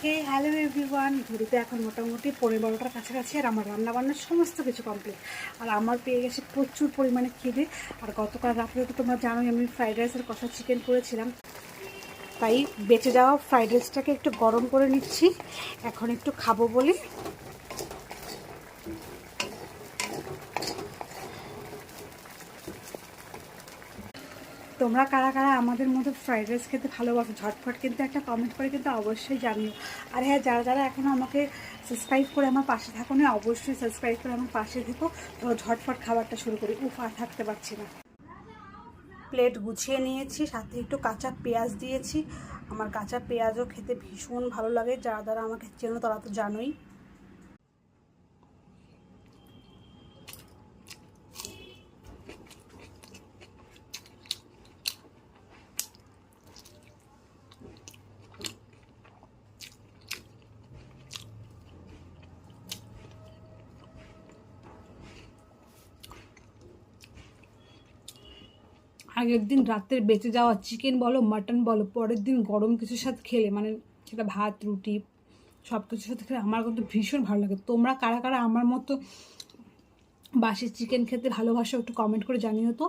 Hello everyone, ঘড়িতে এখন মোটামুটি 12:30টার কাছাকাছি। আর আমার রান্নাবান্নার সমস্ত কিছু কমপ্লিট। আর আমার পেয়ে গেছে প্রচুর পরিমাণে খিদে। আর গতকাল রাত্রে তো তোমরা জানোই আমি ফ্রাইড রাইসের কষা চিকেন করেছিলাম, তাই বেঁচে যাওয়া ফ্রাইড রাইসটাকে একটু গরম করে নিচ্ছি এখন একটু খাবো বলে। তোমরা কারা কারা আমাদের মধ্যে ফ্রাইড রাইস খেতে ভালোবাসো ঝটফট কিন্তু একটা কমেন্ট করে কিন্তু অবশ্যই জানিও। আর হ্যাঁ, যারা যারা এখনও আমাকে সাবস্ক্রাইব করে আমার পাশে থাকো না, অবশ্যই সাবস্ক্রাইব করে আমার পাশে থেকো। তো ঝটফট খাবারটা শুরু করি। আর থাকতে পারছি না। প্লেট গুছিয়ে নিয়েছি, সাথে একটু কাঁচা পেঁয়াজ দিয়েছি। আমার কাঁচা পেঁয়াজও খেতে ভীষণ ভালো লাগে, যারা যারা আমাকে চেনো তারা তো জানোই। আগের দিন রাতের বেঁচে যাওয়া চিকেন বলো মাটন বলো, পরের দিন গরম কিছুর সাথে খেলে, মানে সেটা ভাত রুটি সব কিছুর সাথে খেলে আমার কিন্তু ভীষণ ভালো লাগে। তোমরা কারা কারা আমার মতো বাসি চিকেন খেতে ভালোবাসো একটু কমেন্ট করে জানিও তো।